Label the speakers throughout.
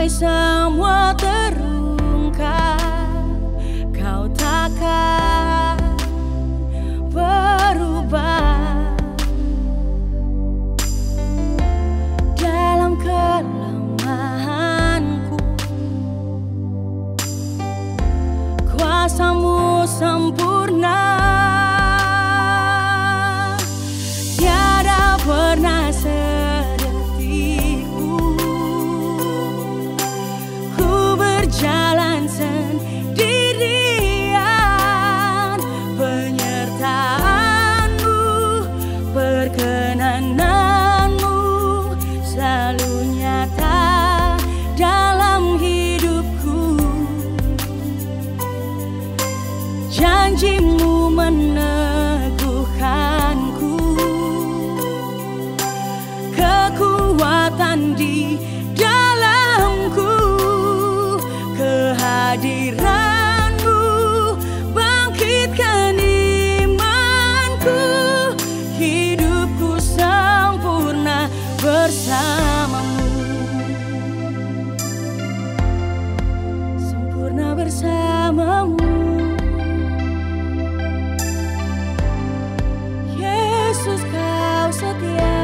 Speaker 1: sampai semua terungkap, Kau takkan berubah. Dalam kelemahanku, kuasa-Mu sempurna. Tiada pernah sedetikku ku berjalan sendirian. Penyertaan-Mu, perkenanan-Mu selalu nyata dalam hidupku. Janji-Mu meneguhkanku, kekuatan di dalamku. Kehadiran-Mu bangkitkan imanku. Hidupku sempurna bersama-Mu, sempurna bersama-Mu. Yesus, Kau setia.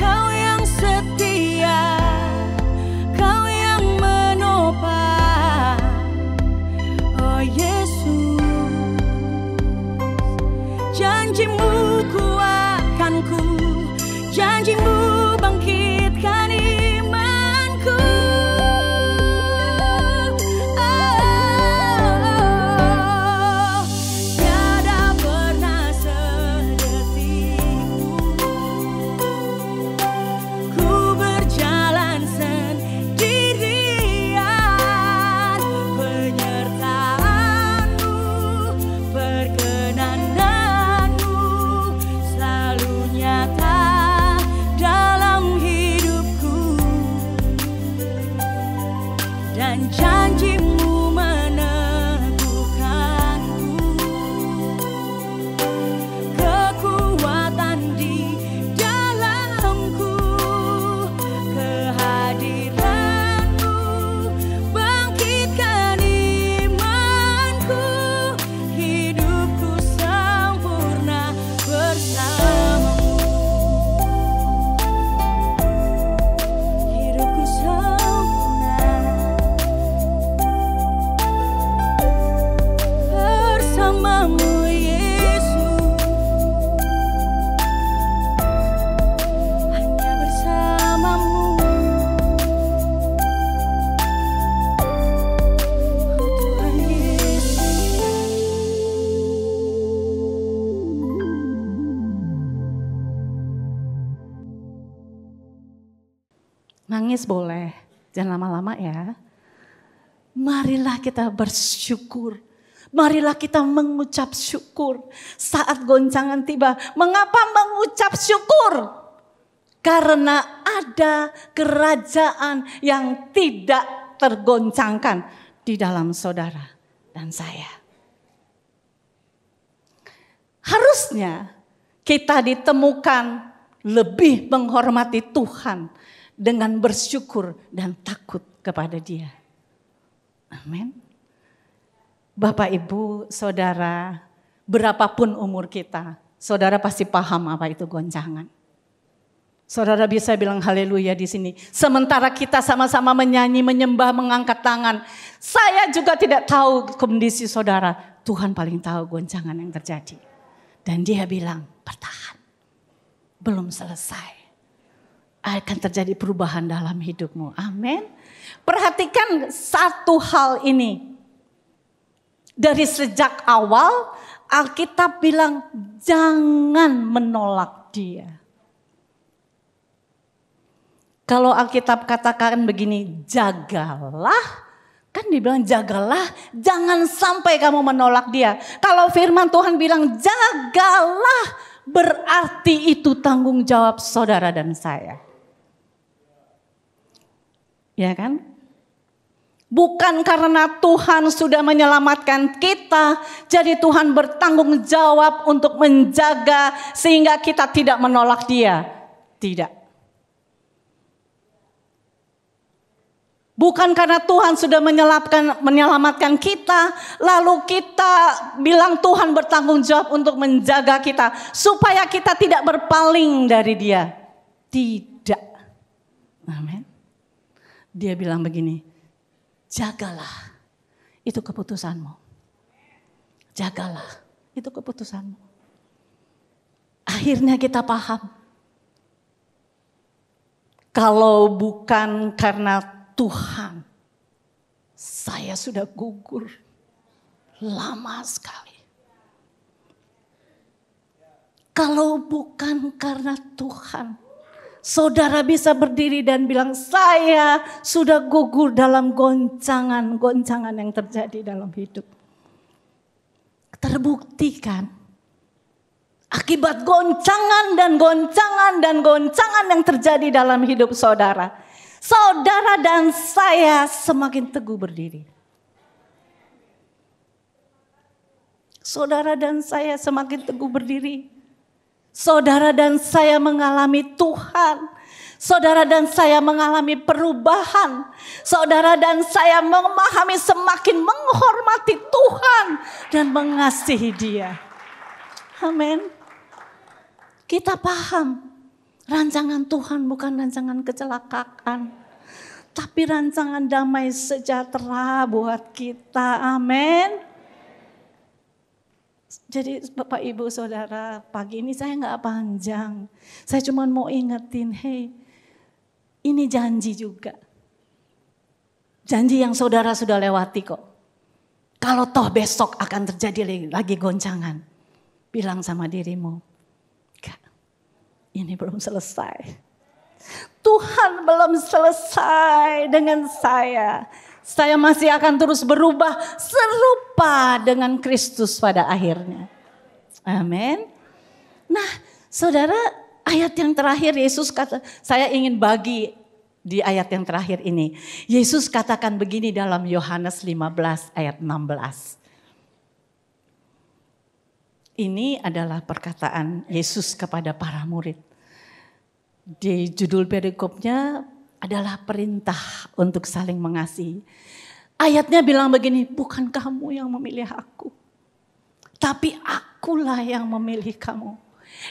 Speaker 1: Kau yang setia, Kau yang menopang. Oh Yesus, janji-Mu kuatkanku, janji-Mu bangkitkan imanku. Tiada pernah sedetikku ku berjalan sendirian. Penyertaan-Mu, perkenanan-Mu selalu nyata dalam hidupku. Dan janji-Mu meneguhkanku, kekuatan di dalamku. Kehadiran-Mu bangkitkan imanku. Hidupku sempurna bersama-Mu, hidupku sempurna bersama-Mu Yesus. Hanya bersama-Mu, oh Tuhan Yesus.
Speaker 2: Nangis boleh, jangan lama-lama ya. Marilah kita bersyukur. Marilah kita mengucap syukur saat goncangan tiba. Mengapa mengucap syukur? Karena ada kerajaan yang tidak tergoncangkan di dalam saudara dan saya. Harusnya kita ditemukan lebih menghormati Tuhan dengan bersyukur dan takut kepada Dia. Amin. Bapak, Ibu, Saudara, berapapun umur kita, saudara pasti paham apa itu goncangan. Saudara bisa bilang haleluya di sini. Sementara kita sama-sama menyanyi, menyembah, mengangkat tangan. Saya juga tidak tahu kondisi saudara. Tuhan paling tahu goncangan yang terjadi. Dan Dia bilang, bertahan. Belum selesai. Akan terjadi perubahan dalam hidupmu. Amin. Perhatikan satu hal ini. Dari sejak awal Alkitab bilang jangan menolak Dia. Kalau Alkitab katakan begini, jagalah, kan dibilang jagalah, jangan sampai kamu menolak Dia. Kalau firman Tuhan bilang jagalah, berarti itu tanggung jawab saudara dan saya. Ya kan? Bukan karena Tuhan sudah menyelamatkan kita, jadi Tuhan bertanggung jawab untuk menjaga sehingga kita tidak menolak Dia. Tidak. Bukan karena Tuhan sudah menyelamatkan kita, lalu kita bilang Tuhan bertanggung jawab untuk menjaga kita, supaya kita tidak berpaling dari Dia. Tidak. Amin. Dia bilang begini, jagalah, itu keputusanmu. Jagalah, itu keputusanmu. Akhirnya kita paham. Kalau bukan karena Tuhan, saya sudah gugur lama sekali. Kalau bukan karena Tuhan, saudara bisa berdiri dan bilang, saya sudah gugur dalam goncangan yang terjadi dalam hidup. Terbuktikan. Akibat goncangan yang terjadi dalam hidup saudara. Saudara dan saya semakin teguh berdiri. Saudara dan saya semakin teguh berdiri. Saudara dan saya mengalami Tuhan. Saudara dan saya mengalami perubahan. Saudara dan saya memahami semakin menghormati Tuhan dan mengasihi Dia. Amin. Kita paham rancangan Tuhan bukan rancangan kecelakaan, tapi rancangan damai sejahtera buat kita. Amin. Jadi Bapak Ibu Saudara, pagi ini saya nggak panjang. Saya cuma mau ingetin, hey, ini janji juga. Janji yang saudara sudah lewati kok. Kalau toh besok akan terjadi lagi goncangan, bilang sama dirimu, enggak, ini belum selesai. Tuhan belum selesai dengan saya. Saya masih akan terus berubah serupa dengan Kristus pada akhirnya. Amin. Nah, saudara, ayat yang terakhir Yesus kata, saya ingin bagi di ayat yang terakhir ini. Yesus katakan begini dalam Yohanes 15 ayat 16. Ini adalah perkataan Yesus kepada para murid. Di judul perikopnya adalah perintah untuk saling mengasihi. Ayatnya bilang begini, bukan kamu yang memilih aku, tapi akulah yang memilih kamu.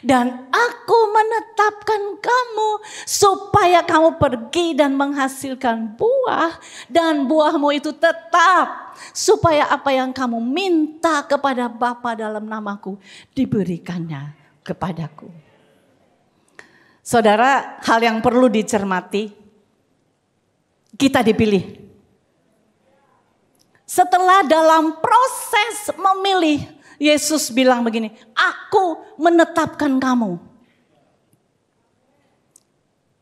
Speaker 2: Dan aku menetapkan kamu supaya kamu pergi dan menghasilkan buah. Dan buahmu itu tetap, supaya apa yang kamu minta kepada Bapa dalam namaku diberikannya kepadaku. Saudara, hal yang perlu dicermati, kita dipilih. Setelah dalam proses memilih, Yesus bilang begini, aku menetapkan kamu.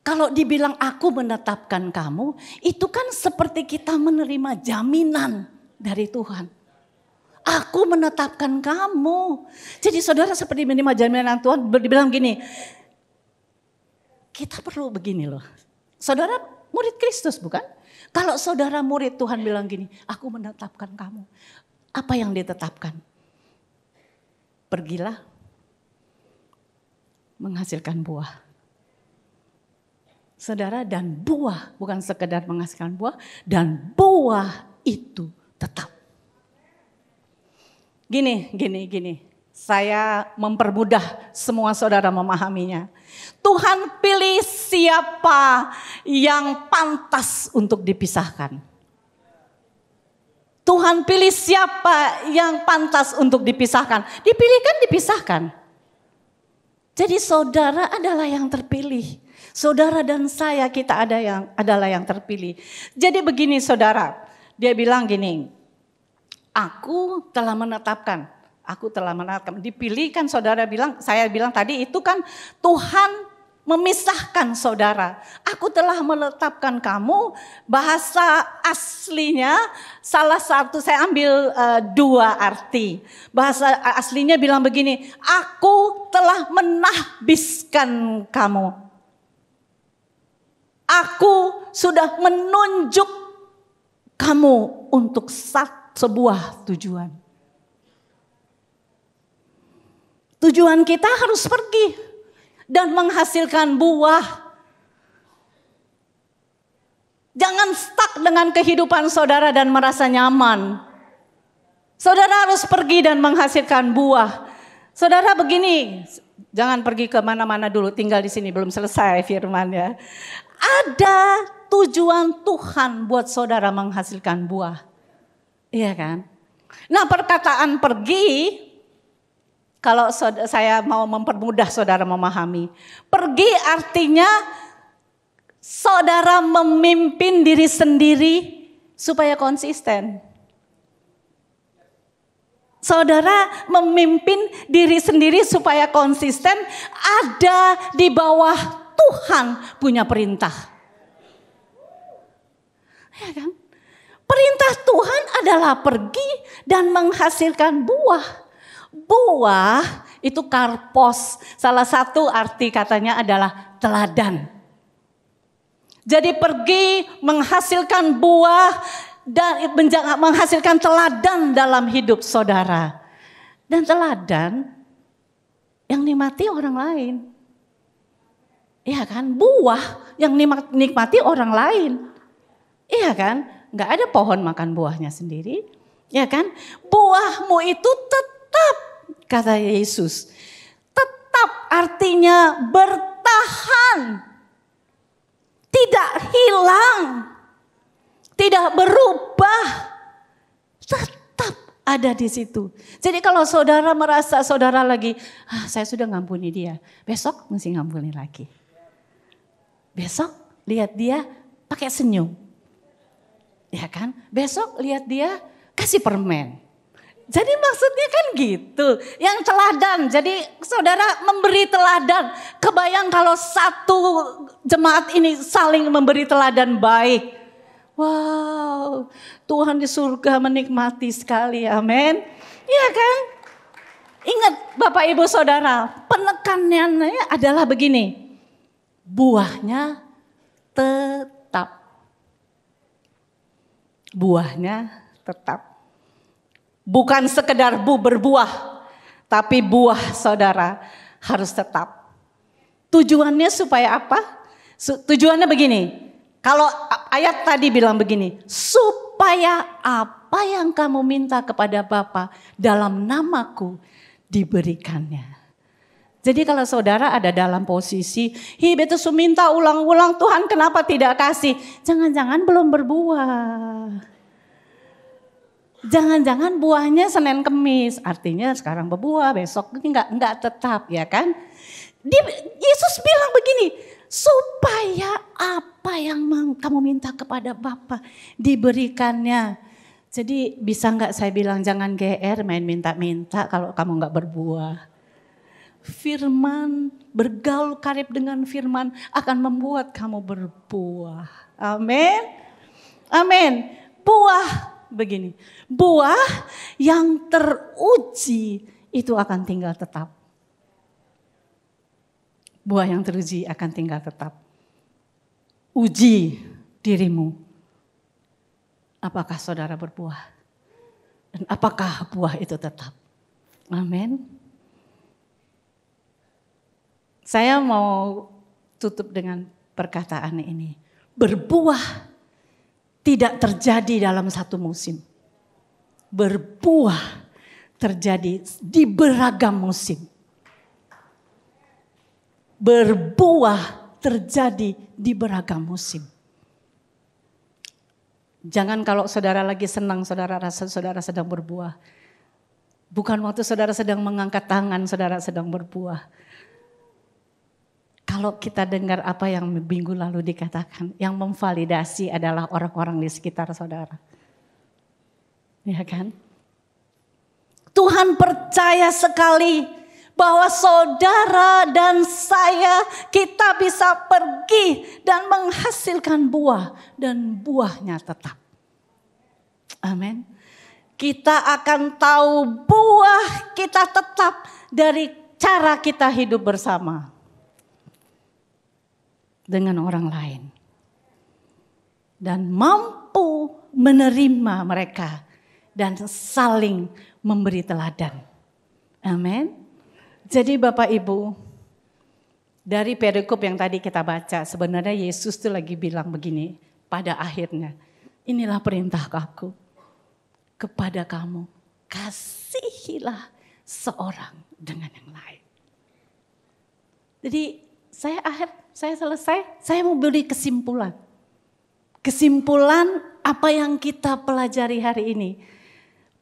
Speaker 2: Kalau dibilang aku menetapkan kamu, itu kan seperti kita menerima jaminan dari Tuhan. Aku menetapkan kamu. Jadi saudara seperti menerima jaminan Tuhan, dibilang gini, kita perlu begini loh. Saudara murid Kristus bukan? Kalau saudara murid Tuhan bilang gini, aku menetapkan kamu. Apa yang ditetapkan? Pergilah menghasilkan buah. Saudara, dan buah bukan sekedar menghasilkan buah, dan buah itu tetap. Gini. Saya mempermudah semua saudara memahaminya. Tuhan pilih siapa yang pantas untuk dipisahkan. Tuhan pilih siapa yang pantas untuk dipisahkan. Dipilihkan, dipisahkan. Jadi saudara adalah yang terpilih. Saudara dan saya, kita adalah yang terpilih. Jadi begini saudara, dia bilang gini, aku telah menetapkan. Dipilih kan saudara bilang, saya bilang tadi itu kan Tuhan memisahkan saudara. Aku telah menetapkan kamu, bahasa aslinya salah satu, saya ambil dua arti. Bahasa aslinya bilang begini, aku telah menahbiskan kamu. Aku sudah menunjuk kamu untuk sebuah tujuan. Tujuan kita harus pergi dan menghasilkan buah. Jangan stuck dengan kehidupan saudara dan merasa nyaman. Saudara harus pergi dan menghasilkan buah. Saudara begini, jangan pergi ke mana-mana dulu, tinggal di sini, belum selesai firman ya. Ada tujuan Tuhan buat saudara menghasilkan buah. Iya kan? Nah, perkataan pergi, kalau saya mau mempermudah saudara memahami. Pergi artinya saudara memimpin diri sendiri supaya konsisten. Saudara memimpin diri sendiri supaya konsisten, ada di bawah Tuhan punya perintah. Ya kan? Perintah Tuhan adalah pergi dan menghasilkan buah. Buah itu karpos. Salah satu arti katanya adalah teladan. Jadi pergi menghasilkan buah dan menghasilkan teladan dalam hidup saudara. Dan teladan yang nikmati orang lain. Iya kan? Buah yang nikmati orang lain. Iya kan? Gak ada pohon makan buahnya sendiri. Iya kan? Buahmu itu tetap, kata Yesus. Tetap artinya bertahan. Tidak hilang. Tidak berubah, tetap ada di situ. Jadi kalau saudara merasa saudara lagi, saya sudah ngampuni dia, besok mesti ngampuni lagi. Besok lihat dia pakai senyum, ya kan? Besok lihat dia kasih permen. Jadi maksudnya kan gitu, yang teladan. Jadi saudara memberi teladan. Kebayang kalau satu jemaat ini saling memberi teladan baik. Wow, Tuhan di surga menikmati sekali, amin. Iya kan? Ingat Bapak Ibu Saudara, penekanannya adalah begini. Buahnya tetap. Buahnya tetap. Bukan sekedar berbuah, tapi buah saudara harus tetap. Tujuannya supaya apa? Tujuannya begini. Kalau ayat tadi bilang begini, supaya apa yang kamu minta kepada Bapa dalam namaku diberikannya. Jadi kalau saudara ada dalam posisi, betul minta ulang-ulang, Tuhan kenapa tidak kasih? Jangan-jangan belum berbuah. Jangan-jangan buahnya Senin Kemis, artinya sekarang berbuah, besok enggak tetap, ya kan? Yesus bilang begini, supaya apa yang kamu minta kepada Bapa diberikannya. Jadi bisa enggak saya bilang jangan GR main minta-minta kalau kamu enggak berbuah. Firman, bergaul karib dengan firman akan membuat kamu berbuah. Amin. Amin. Buah begini. Buah yang teruji itu akan tinggal tetap. Buah yang teruji akan tinggal tetap. Uji dirimu. Apakah saudara berbuah? Dan apakah buah itu tetap? Amin. Saya mau tutup dengan perkataan ini. Berbuah tidak terjadi dalam satu musim. Berbuah terjadi di beragam musim. Berbuah terjadi di beragam musim. Jangan kalau saudara lagi senang, saudara rasa saudara sedang berbuah. Bukan waktu saudara sedang mengangkat tangan, saudara sedang berbuah. Kalau kita dengar apa yang minggu lalu dikatakan, yang memvalidasi adalah orang-orang di sekitar saudara. Ya kan? Tuhan percaya sekali bahwa saudara dan saya, kita bisa pergi dan menghasilkan buah. Dan buahnya tetap. Amin. Kita akan tahu buah kita tetap dari cara kita hidup bersama. Dengan orang lain. Dan mampu menerima mereka dan saling memberi teladan. Amin. Jadi Bapak Ibu, dari perikop yang tadi kita baca, sebenarnya Yesus tuh lagi bilang begini pada akhirnya, inilah perintah aku kepada kamu, kasihilah seorang dengan yang lain. Jadi saya selesai, saya mau beri kesimpulan. Kesimpulan apa yang kita pelajari hari ini.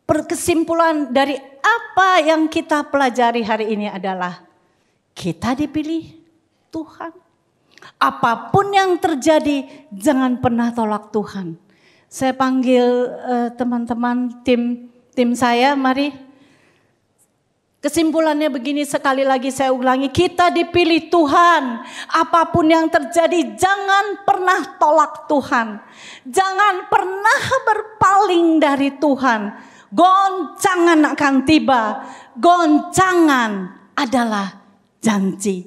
Speaker 2: Kesimpulan dari apa yang kita pelajari hari ini adalah kita dipilih Tuhan. Apapun yang terjadi, jangan pernah tolak Tuhan. Saya panggil teman-teman tim saya, mari. Kesimpulannya begini, sekali lagi saya ulangi, kita dipilih Tuhan. Apapun yang terjadi, jangan pernah tolak Tuhan. Jangan pernah berpaling dari Tuhan. Goncangan akan tiba. Goncangan adalah janji.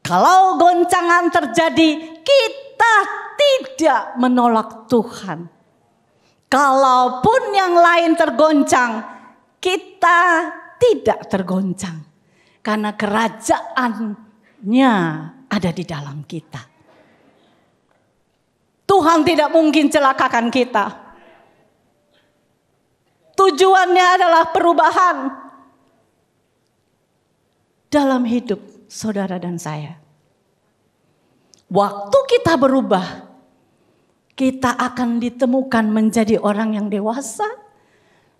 Speaker 2: Kalau goncangan terjadi, kita tidak menolak Tuhan. Kalaupun yang lain tergoncang, kita tidak tergoncang. Karena kerajaannya ada di dalam kita. Tuhan tidak mungkin celakakan kita. Tujuannya adalah perubahan dalam hidup saudara dan saya. Waktu kita berubah, kita akan ditemukan menjadi orang yang dewasa,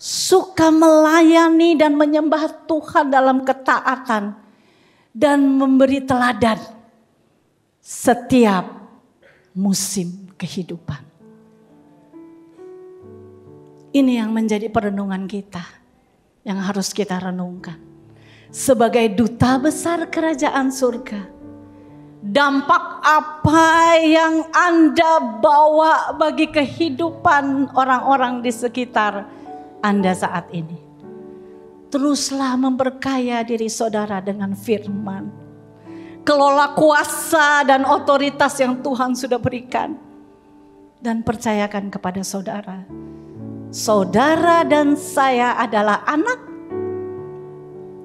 Speaker 2: suka melayani dan menyembah Tuhan dalam ketaatan, dan memberi teladan setiap musim kehidupan. Ini yang menjadi perenungan kita, yang harus kita renungkan. Sebagai duta besar kerajaan surga, dampak apa yang Anda bawa bagi kehidupan orang-orang di sekitar Anda saat ini? Teruslah memperkaya diri saudara dengan firman. Kelola kuasa dan otoritas yang Tuhan sudah berikan. Dan percayakan kepada saudara. Saudara dan saya adalah anak.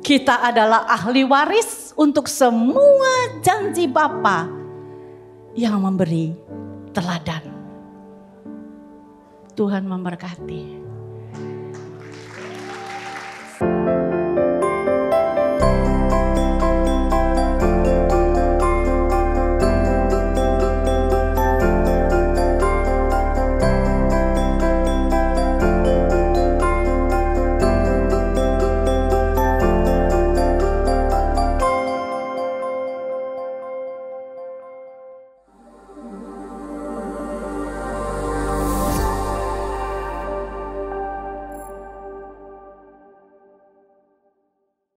Speaker 2: Kita adalah ahli waris untuk semua janji Bapa yang memberi teladan. Tuhan memberkati.